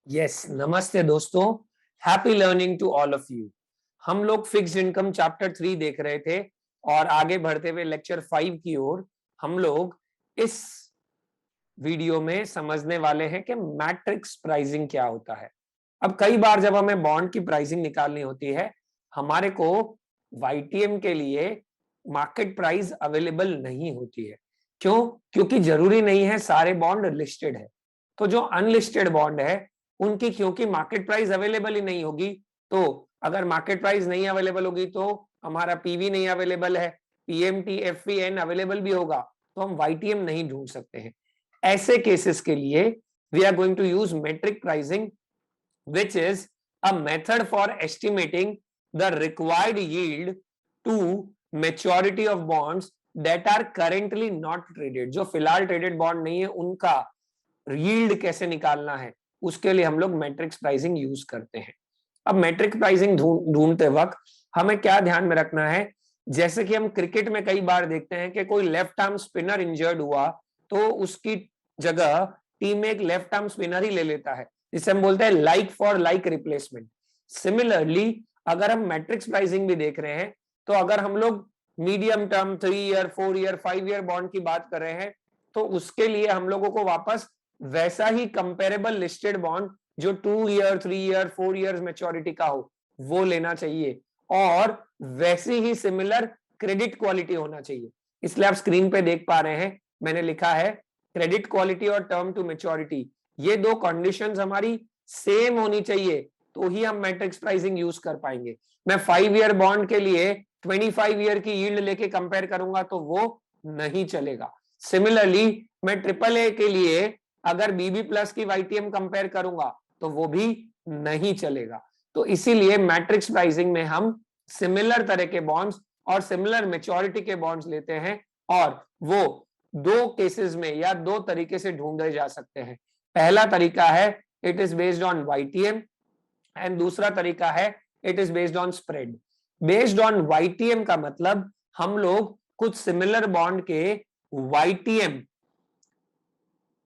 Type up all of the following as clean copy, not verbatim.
Yes, नमस्ते दोस्तों। Happy learning to all of you. हम लोग फिक्स्ड इनकम चैप्टर 3 देख रहे थे और आगे बढ़ते हुए लेक्चर 5 की ओर हम लोग इस वीडियो में समझने वाले हैं कि मैट्रिक्स प्राइसिंग क्या होता है। अब कई बार जब हमें बॉन्ड की प्राइसिंग निकालनी होती है, हमारे को वाईटीएम के लिए मार्केट प्राइस अवेलेबल नहीं होती है। क्यों? क्योंकि जरूरी नहीं है सारे बॉन्ड लिस्टेड है। तो जो अनलिस्टेड बॉन्ड है उनकी क्योंकि मार्केट प्राइस अवेलेबल ही नहीं होगी, तो अगर मार्केट प्राइस नहीं अवेलेबल होगी तो हमारा पीवी नहीं अवेलेबल है, पीएमटी एफवीएन अवेलेबल भी होगा, तो हम वाईटीएम नहीं ढूंढ सकते हैं। ऐसे केसेस के लिए we are going to use metric pricing, which is a method for estimating the required yield to maturity of bonds that are currently not traded। जो फिलहाल ट्रेडेड बॉन्ड नहीं है उनका यील्ड कैसे निकालना है, उसके लिए हम लोग मैट्रिक्स प्राइसिंग यूज करते हैं। अब मैट्रिक प्राइसिंग ढूंढते वक्त हमें क्या ध्यान में रखना है, जैसे कि हम क्रिकेट में कई बार देखते हैं कि कोई लेफ्ट आर्म स्पिनर इंजर्ड हुआ तो उसकी जगह टीम में एक लेफ्ट आर्म स्पिनर ही ले लेता है, जिसे हम बोलते हैं like for like replacement. Similarly अगर हम मैट्रिक्स प्राइसिंग भी देख रहे हैं, तो अगर हम लोग medium term 3 year 4 year 5 year bond की बात कर रहे हैं, तो उसके लिए हम लोगों को वापस वैसा ही कंपेरेबल लिस्टेड बॉन्ड जो 2 ईयर 3 ईयर 4 ईयर मेच्योरिटी का हो वो लेना चाहिए, और वैसी ही सिमिलर क्रेडिट क्वालिटी होना चाहिए। इसलिए आप स्क्रीन पे देख पा रहे हैं, मैंने लिखा है क्रेडिट क्वालिटी और टर्म टू मेच्योरिटी, ये दो कंडीशंस हमारी सेम होनी चाहिए, तो ही हम मैट्रिक्स प्राइसिंग यूज कर पाएंगे। मैं 5 ईयर बॉन्ड के लिए 25 ईयर की यील्ड लेके कंपेयर करूंगा तो वो नहीं चलेगा। सिमिलरली मैं ट्रिपल ए के लिए अगर बीबी प्लस की वाईटीएम कंपेयर करूंगा तो वो भी नहीं चलेगा। तो इसीलिए मैट्रिक्स प्राइसिंग में हम सिमिलर तरह के बॉन्ड्स और सिमिलर मेच्योरिटी के बॉन्ड्स लेते हैं, और वो दो केसेस में या दो तरीके से ढूंढे जा सकते हैं। पहला तरीका है it is based on YTM, and दूसरा तरीका है it is based on spread. Based on YTM का मतलब हम लोग कुछ सिमिलर बॉन्ड के वाईटीएम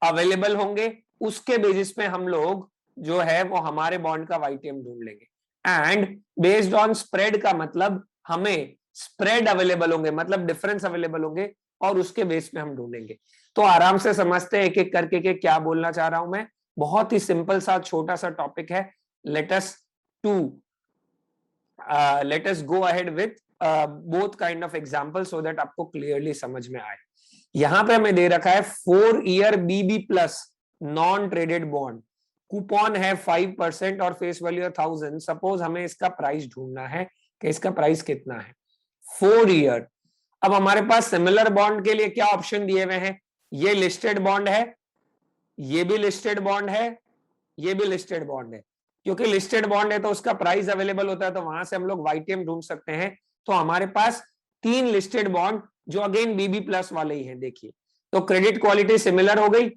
अवेलेबल होंगे, उसके बेसिस पे हम लोग जो है वो हमारे बॉन्ड का वाईटीएम ढूंढ लेंगे। एंड बेस्ड ऑन स्प्रेड का मतलब हमें स्प्रेड अवेलेबल होंगे, मतलब डिफरेंस अवेलेबल होंगे, और उसके बेस पे हम ढूंढेंगे। तो आराम से समझते हैं एक एक करके के क्या बोलना चाह रहा हूं मैं। बहुत ही सिंपल सा छोटा सा टॉपिक है। Let's to let us go ahead with both kind of example so that आपको क्लियरली समझ में आए। यहां पे हमें दे रखा है 4 year BB plus non traded bond, coupon है 5% और फेस वैल्यू 1000। सपोज हमें इसका प्राइस ढूंढना है कि इसका प्राइस कितना है 4 ईयर। अब हमारे पास सिमिलर बॉन्ड के लिए क्या ऑप्शन दिए हुए हैं, ये लिस्टेड बॉन्ड है, ये भी लिस्टेड बॉन्ड है, ये भी लिस्टेड बॉन्ड है। क्योंकि लिस्टेड बॉन्ड है तो उसका प्राइस अवेलेबल होता है, तो वहां से हम लोग वाईटीएम ढूंढ सकते हैं। तो हमारे पास 3 लिस्टेड बॉन्ड जो अगेन बीबी प्लस वाले ही हैं। देखिए, तो क्रेडिट क्वालिटी सिमिलर हो गई,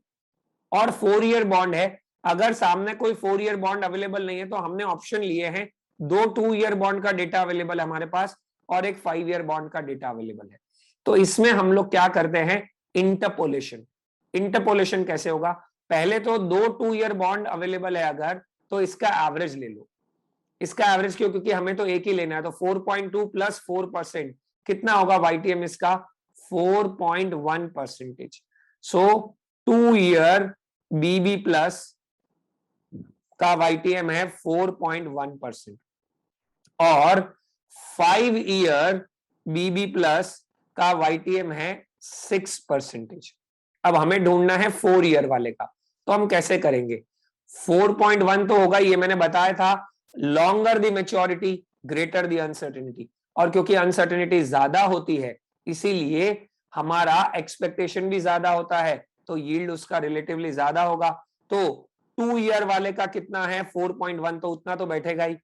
और 4 ईयर बॉन्ड है। अगर सामने कोई 4 ईयर बॉन्ड अवेलेबल नहीं है तो हमने ऑप्शन लिए हैं, दो 2 ईयर बॉन्ड का डेटा अवेलेबल है हमारे पास और एक 5 ईयर बॉन्ड का डेटा अवेलेबल है। तो इसमें हम लोग क्या करते हैं, इंटरपोलेशन। इंटरपोलेशन कैसे होगा, पहले तो दो 2 ईयर बॉन्ड अवेलेबल है अगर, तो इसका एवरेज ले लो। इसका एवरेज क्यों, क्योंकि हमें तो एक ही लेना है, तो 4.2 प्लस 4% कितना होगा वाईटीएम इसका, 4.1%। सो 2 ईयर बीबी प्लस का वाईटीएम है 4.1%, और 5 ईयर बीबी प्लस का वाईटीएम है 6%। अब हमें ढूंढना है 4 ईयर वाले का, तो हम कैसे करेंगे। 4.1 तो होगा, ये मैंने बताया था, longer the maturity greater the uncertainty, और क्योंकि अनसर्टेनिटी ज्यादा होती है इसीलिए हमारा एक्सपेक्टेशन भी ज्यादा होता है, तो यील्ड उसका रिलेटिवली ज्यादा होगा। तो 2 ईयर वाले का कितना है 4.1, तो उतना तो बैठेगा ही,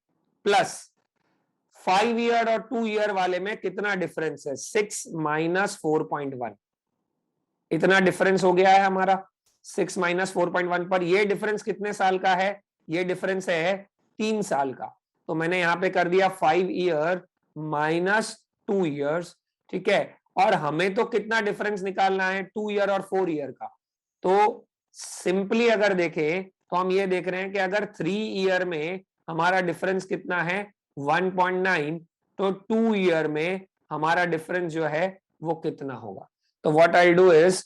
प्लस 5 ईयर और 2 ईयर वाले में कितना डिफरेंस है, 6 माइनस 4.1, इतना डिफरेंस हो गया है हमारा 6 माइनस 4.1 पर। ये डिफरेंस कितने साल का है, ये डिफरेंस है 3 साल का। तो मैंने यहां पे कर दिया 5 ईयर माइनस 2 ईयर्स, ठीक है। और हमें तो कितना डिफरेंस निकालना है 2 ईयर और 4 ईयर का। तो सिंपली अगर देखें तो हम ये देख रहे हैं कि अगर 3 ईयर में हमारा डिफरेंस कितना है 1.9, तो 2 ईयर में हमारा डिफरेंस जो है वो कितना होगा। तो व्हाट आई डू इज,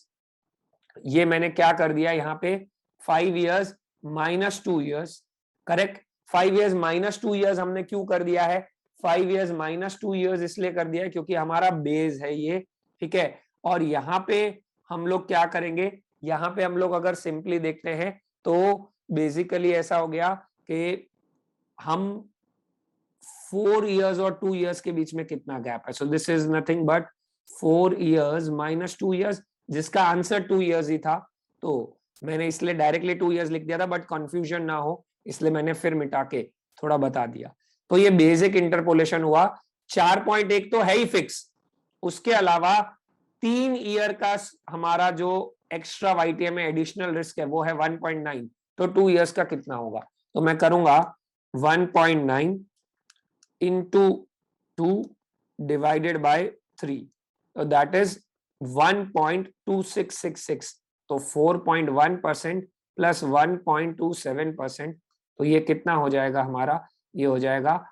ये मैंने क्या कर दिया यहाँ पे 5 years minus 2 years, correct. 5 years minus 2 years हमने क्यों कर दिया है, 5 ईयर्स माइनस 2 ईयर्स इसलिए कर दिया है क्योंकि हमारा बेस है ये, ठीक है। और यहाँ पे हम लोग क्या करेंगे, यहाँ पे हम लोग अगर सिंपली देखते हैं तो बेसिकली ऐसा हो गया कि हम 4 ईयर्स और 2 ईयर्स के बीच में कितना गैप है। So this is nothing but 4 years minus 2 years, जिसका आंसर 2 ईयर्स ही था। तो मैंने इसलिए डायरेक्टली 2 ईयर्स लिख दिया था, बट कंफ्यूजन ना हो इसलिए मैंने फिर मिटा के थोड़ा बता दिया। तो ये बेसिक इंटरपोलेशन हुआ। 4.1 तो है ही फिक्स, उसके अलावा 3 ईयर का हमारा जो एक्स्ट्रा वाईटीएम में एडिशनल रिस्क है वो है 1.9, तो 2 ईयर्स का कितना होगा। तो मैं करूंगा 1.9 into 2 divided by 3, so that is 1.2666, तो 4.1% प्लस 1.27%, तो ये कितना हो जाएगा हमारा, ये हो जाएगा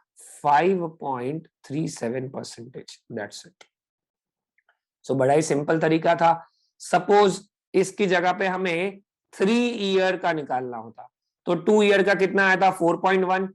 5.37%। That's it. सो बड़ा ही सिंपल तरीका था। सपोज इसकी जगह पे हमें 3 ईयर का निकालना होता, तो 2 ईयर का कितना आया था 4.1,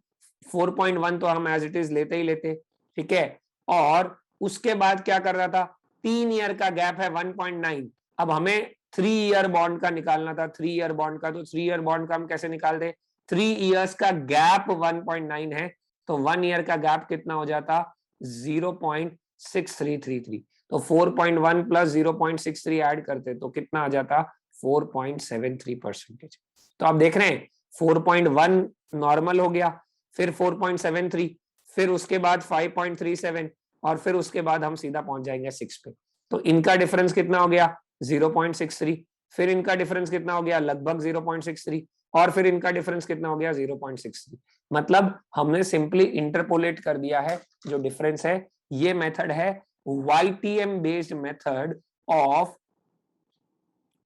4.1 तो हम एज इट इज लेते ही लेते, ठीक है। और उसके बाद क्या कर रहा था, 3 ईयर का गैप है 1.9, अब हमें 3 ईयर बॉन्ड का निकालना था, 3 ईयर बॉन्ड का। तो 3 ईयर बॉन्ड का हम कैसे निकाल दे, 3 ईयर्स का गैप 1.9 है, तो 1 ईयर का गैप कितना हो जाता 0.6333, तो 4.1 प्लस 0.63 ऐड करते तो कितना आ जाता 4.73%। तो आप देख रहे हैं 4.1 नॉर्मल हो गया, फिर 4.73, फिर उसके बाद 5.37, और फिर उसके बाद हम सीधा पहुंच जाएंगे 6 पे। तो इनका डिफरेंस कितना हो गया 0.63, फिर इनका डिफरेंस कितना हो गया लगभग 0.63, और फिर इनका डिफरेंस कितना हो गया 0.63। मतलब हमने सिंपली इंटरपोलेट कर दिया है जो डिफरेंस है। ये मेथड है YTM based method of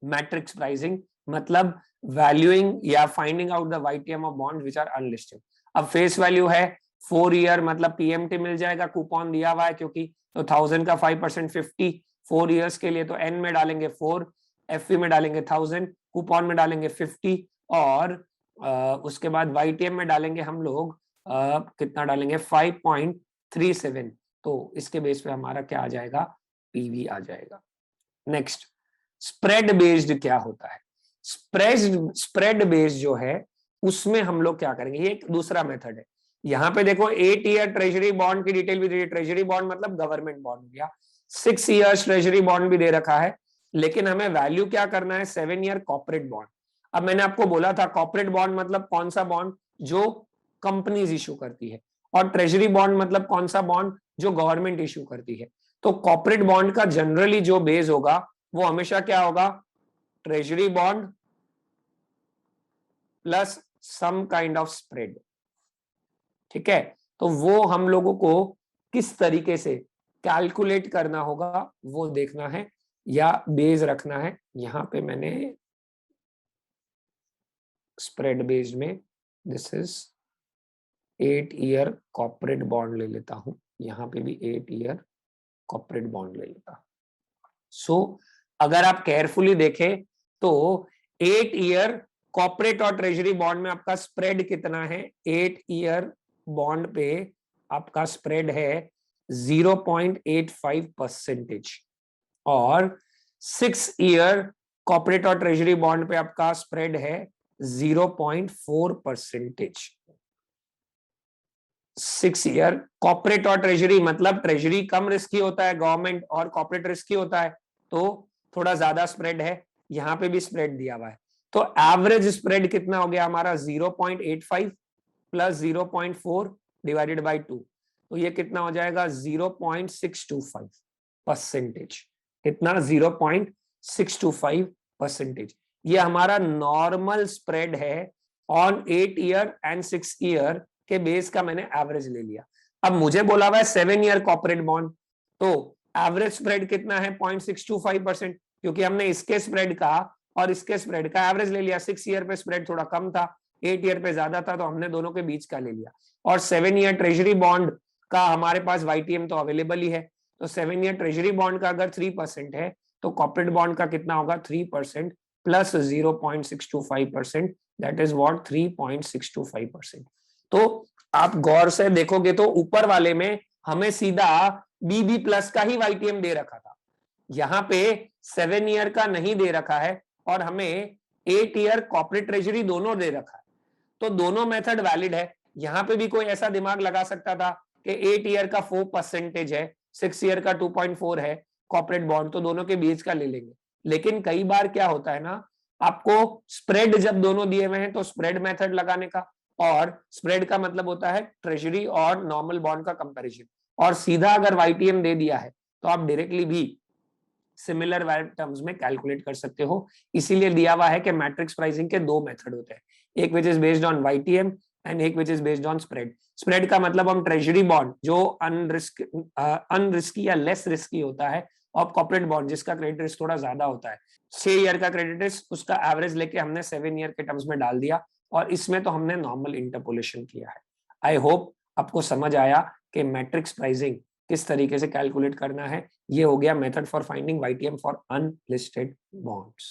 matrix pricing, मतलब वैल्यूइंग या finding out the YTM of bonds which are unlisted. अब फेस वैल्यू है 4 ईयर, मतलब PMT मिल जाएगा, कूपन दिया हुआ है क्योंकि, तो 1000 का 5% 50, 4 ईयर्स के लिए तो N में डालेंगे 4, FV में डालेंगे 1000, कूपन में डालेंगे 50, और उसके बाद YTM में डालेंगे हम लोग कितना डालेंगे 5.37, तो इसके बेस पे हमारा क्या आ जाएगा PV आ जाएगा। नेक्स्ट, स्प्रेड बेस्ड क्या होता है। स्प्रेड बेस्ड जो है उसमें हम लोग क्या करेंगे, ये एक दूसरा मेथड है। यहाँ पे देखो 8 ईयर ट्रेजरी बॉन्ड की डिटेल भी दी, ट्रेजरी बॉन्ड मतलब गवर्नमेंट बॉन्ड हो गया, 6 ईयर्स ट्रेजरी बॉन्ड भी दे रखा है, लेकिन हमें वैल्यू क्या करना है 7 ईयर कॉर्पोरेट बॉन्ड। अब मैंने आपको बोला था कॉर्पोरेट बॉन्ड मतलब कौन सा बॉन्ड जो कंपनीज इशू करती है, और ट्रेजरी बॉन्ड मतलब कौन सा बॉन्ड जो गवर्नमेंट इशू करती है। तो कॉर्पोरेट बॉन्ड का जनरली जो बेस होगा वो हमेशा क्या होगा, treasury bond plus some kind of spread, ठीक है। तो वो हम लोगों को किस तरीके से कैलकुलेट करना होगा वो देखना है या बेस रखना है। यहां पे मैंने स्प्रेड बेस्ड में this is 8 year corporate bond ले लेता हूं, यहां पे भी 8 ईयर कॉर्पोरेट बॉन्ड ले लेता हूं। सो अगर आप केयरफुली देखें तो 8 ईयर कॉर्पोरेट और ट्रेजरी बॉन्ड में आपका स्प्रेड कितना है, 8 ईयर बॉन्ड पे आपका स्प्रेड है 0.85%, और 6 ईयर कॉर्पोरेट और ट्रेजरी बॉन्ड पे आपका स्प्रेड है 0.4%। 6 ईयर कॉर्पोरेट और ट्रेजरी मतलब ट्रेजरी कम रिस्की होता है, गवर्नमेंट और कॉर्पोरेट रिस्की होता है, तो थोड़ा ज्यादा स्प्रेड है। यहां पे भी स्प्रेड दिया हुआ है, तो एवरेज स्प्रेड कितना हो गया हमारा 0.85 प्लस 0.4 डिवाइडेड बाई 2, तो ये कितना हो जाएगा 0.625%। कितना 0.625%। ये हमारा नॉर्मल स्प्रेड है ऑन 8 ईयर एंड 6 ईयर के बेस का मैंने एवरेज ले लिया। अब मुझे बोला हुआ है 7 ईयर कॉर्पोरेट बॉन्ड, तो एवरेज स्प्रेड कितना है 0.625%, क्योंकि हमने इसके स्प्रेड का और इसके स्प्रेड का एवरेज ले लिया। 6 ईयर पे स्प्रेड थोड़ा कम था, 8 ईयर पे ज्यादा था तो हमने दोनों के बीच का ले लिया। और 7 ईयर ट्रेजरी बॉन्ड का हमारे पास YTM तो अवेलेबल ही है, तो 7 ईयर ट्रेजरी बॉन्ड का अगर 3% है तो कॉर्पोरेट बॉन्ड का कितना होगा, 3% प्लस 0.625%, दैट इज व्हाट 3.625%। तो आप गौर से देखोगे तो ऊपर वाले में हमें सीधा BB प्लस का ही YTM दे रखा था, यहाँ पे 7 ईयर का नहीं दे रखा है और हमें 8 ईयर कॉर्पोरेट ट्रेजरी दोनों दे रखा है। तो दोनों मेथड वैलिड है। यहाँ पे भी कोई ऐसा दिमाग लगा सकता था कि 8 ईयर का 4% है, 6 ईयर का 2.4 है कॉर्पोरेट बॉन्ड, तो दोनों के बीच का ले लेंगे। लेकिन कई बार क्या होता है ना, आपको स्प्रेड जब दोनों दिए हुए हैं तो स्प्रेड मेथड लगाने का, और स्प्रेड का मतलब होता है ट्रेजरी और नॉर्मल बॉन्ड का कंपैरिजन, और सीधा अगर YTM दे दिया है तो आप डायरेक्टली भी सिमिलर टर्म्स में कैलकुलेट कर सकते हो। इसीलिए दिया हुआ है कि मैट्रिक्स प्राइसिंग के दो मेथड होते हैं, एक which is based on YTM and एक which is based on spread. Spread का मतलब हम ट्रेजरी बॉन्ड जो अनरिस्की या लेस रिस्की होता है, और कॉर्पोरेट बॉन्ड जिसका क्रेडिट रिस्क थोड़ा ज्यादा होता है, 6 ईयर का क्रेडिट रिस्क, उसका एवरेज लेके हमने 7 ईयर के टर्म्स में डाल दिया, और इसमें तो हमने नॉर्मल इंटरपोलेशन किया है। आई होप आपको समझ आया कि मैट्रिक्स प्राइसिंग किस तरीके से कैलकुलेट करना है। ये हो गया method for finding YTM for unlisted bonds.